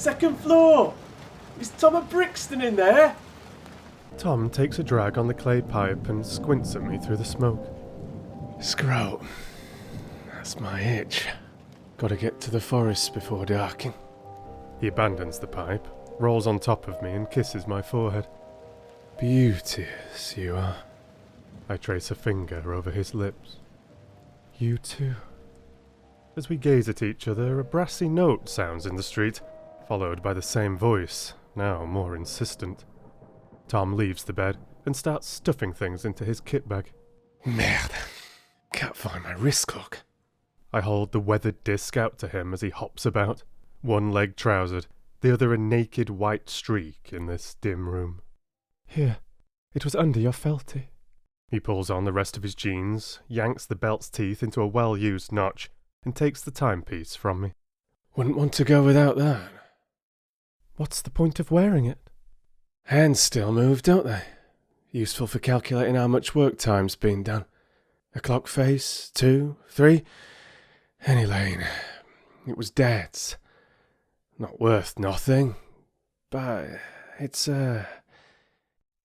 second floor. Is Tom of Brixton in there? Tom takes a drag on the clay pipe and squints at me through the smoke. Scroat. That's my itch. Gotta get to the forest before darking. He abandons the pipe, rolls on top of me and kisses my forehead. Beauteous you are. I trace a finger over his lips. You too. As we gaze at each other, a brassy note sounds in the street, followed by the same voice, now more insistent. Tom leaves the bed and starts stuffing things into his kit bag. Merde. Can't find my wrist clock. I hold the weathered disc out to him as he hops about, one leg trousered, the other a naked white streak in this dim room. Here, it was under your felty. He pulls on the rest of his jeans, yanks the belt's teeth into a well-used notch, and takes the timepiece from me. Wouldn't want to go without that. What's the point of wearing it? Hands still move, don't they? Useful for calculating how much work time's been done. A clock face, 2, 3. Any lane. It was Dad's. Not worth nothing, but it's a...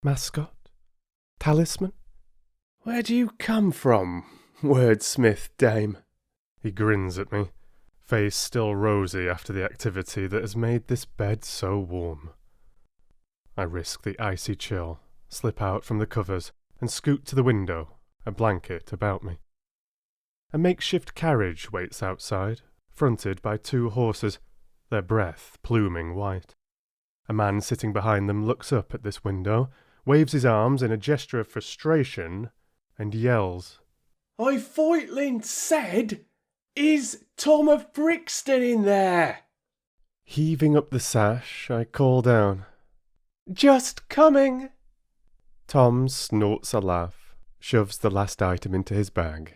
Mascot? Talisman? Where do you come from, wordsmith dame? He grins at me, face still rosy after the activity that has made this bed so warm. I risk the icy chill, slip out from the covers, and scoot to the window, a blanket about me. A makeshift carriage waits outside, fronted by 2 horses, their breath pluming white. A man sitting behind them looks up at this window, waves his arms in a gesture of frustration, and yells, "I Foytland said, is Tom of Brixton in there?" Heaving up the sash, I call down, "Just coming." Tom snorts a laugh, shoves the last item into his bag,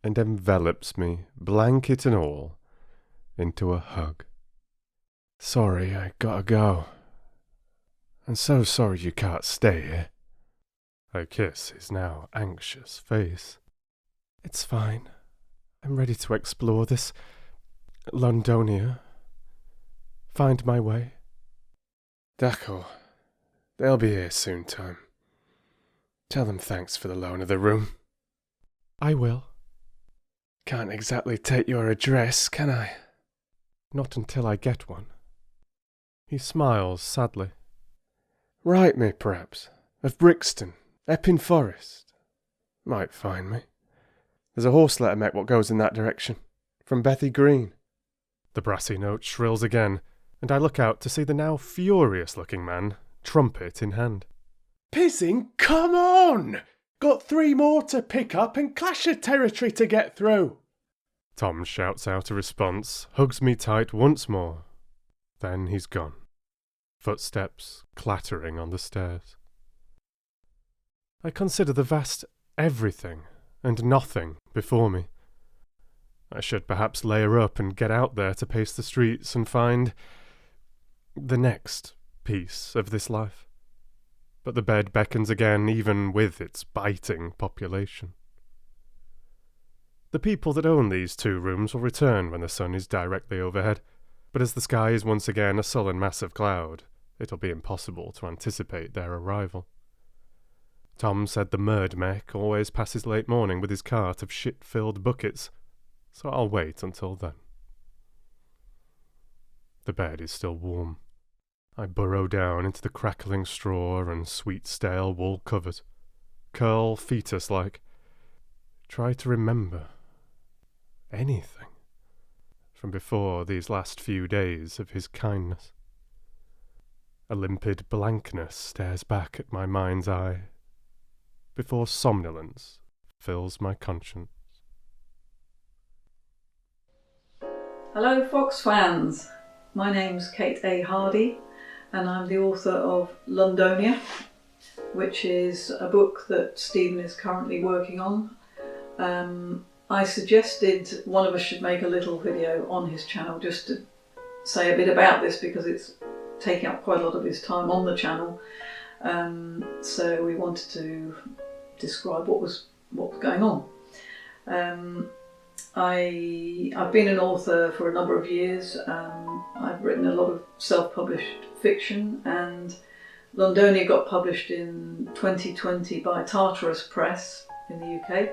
and envelops me, blanket and all, into a hug. Sorry, I gotta go. I'm so sorry you can't stay here. I kiss his now anxious face. It's fine. I'm ready to explore this Londonia. Find my way. D'accord. They'll be here soon, Tom. Tell them thanks for the loan of the room. I will. Can't exactly take your address, can I? Not until I get one. He smiles sadly. Write me, perhaps, of Brixton, Epping Forest. Might find me. There's a horse letter mech what goes in that direction, from Bethy Green. The brassy note shrills again, and I look out to see the now furious-looking man, trumpet in hand. Pizzing, come on! Got 3 more to pick up and clash of territory to get through. Tom shouts out a response, hugs me tight once more. Then he's gone. Footsteps clattering on the stairs. I consider the vast everything and nothing before me. I should perhaps layer up and get out there to pace the streets and find the next piece of this life. But the bed beckons again, even with its biting population. The people that own these 2 rooms will return when the sun is directly overhead, but as the sky is once again a sullen mass of cloud, it'll be impossible to anticipate their arrival. Tom said the murd mech always passes late morning with his cart of shit-filled buckets, so I'll wait until then. The bed is still warm. I burrow down into the crackling straw and sweet stale wool covers, curl fetus-like, try to remember anything from before these last few days of his kindness. A limpid blankness stares back at my mind's eye, before somnolence fills my conscience. Hello Fox fans, my name's Kate A. Hardy and I'm the author of Londonia, which is a book that Stephen is currently working on. I suggested one of us should make a little video on his channel just to say a bit about this because it's taking up quite a lot of his time on the channel. So we wanted to describe what was going on. I've been an author for a number of years. I've written a lot of self-published fiction, and Londonia got published in 2020 by Tartarus Press in the UK.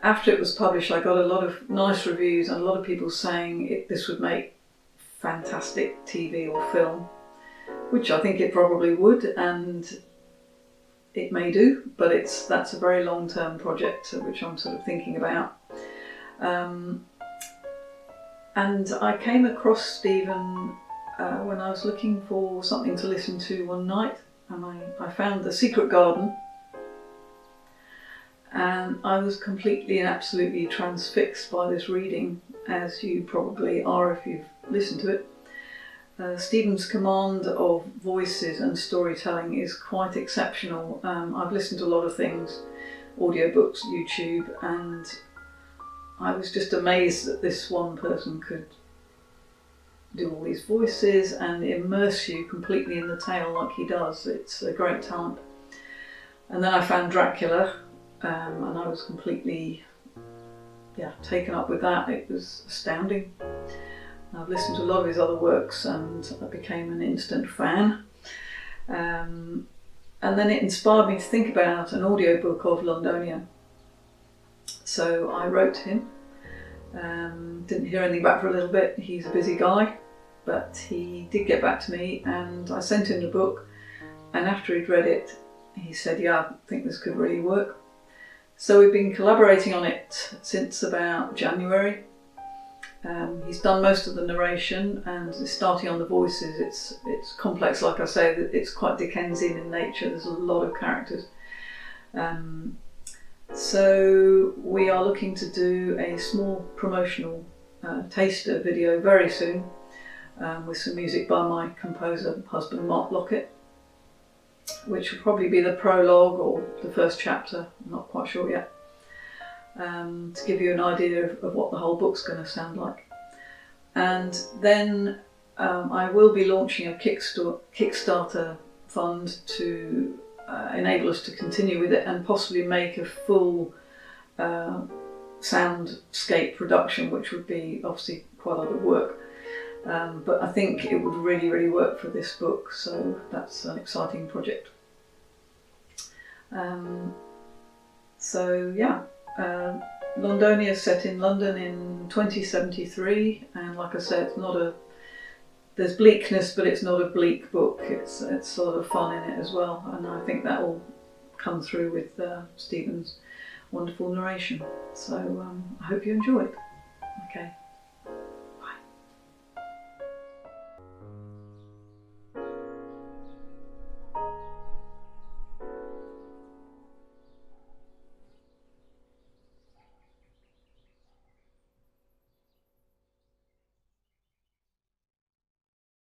After it was published, I got a lot of nice reviews and a lot of people saying this would make fantastic TV or film, which I think it probably would, and it may do, but that's a very long-term project which I'm sort of thinking about. And I came across Stephen when I was looking for something to listen to one night, and I found The Secret Garden, and I was completely and absolutely transfixed by this reading, as you probably are if you've listened to it. Stephen's command of voices and storytelling is quite exceptional. I've listened to a lot of things, audiobooks, YouTube, and I was just amazed that this one person could do all these voices and immerse you completely in the tale like he does. It's a great talent. And then I found Dracula, and I was completely taken up with that. It was astounding. I've listened to a lot of his other works and I became an instant fan. And then it inspired me to think about an audiobook of Londonia. So I wrote to him. Didn't hear anything back for a little bit. He's a busy guy, but he did get back to me, and I sent him the book. And after he'd read it, he said, "Yeah, I think this could really work." So we've been collaborating on it since about January. He's done most of the narration and starting on the voices. It's complex, like I say, it's quite Dickensian in nature. There's a lot of characters. So we are looking to do a small promotional taster video very soon, with some music by my composer husband Mark Lockett, which will probably be the prologue or the first chapter. I'm not quite sure yet. To give you an idea of what the whole book's going to sound like. And then I will be launching a Kickstarter fund to enable us to continue with it and possibly make a full soundscape production, which would be obviously quite a lot of work. But I think it would really, really work for this book, so that's an exciting project. Londonia is set in London in 2073, and like I said, there's bleakness, but it's not a bleak book. It's sort of fun in it as well, and I think that will come through with Stephen's wonderful narration. So I hope you enjoy it. Okay.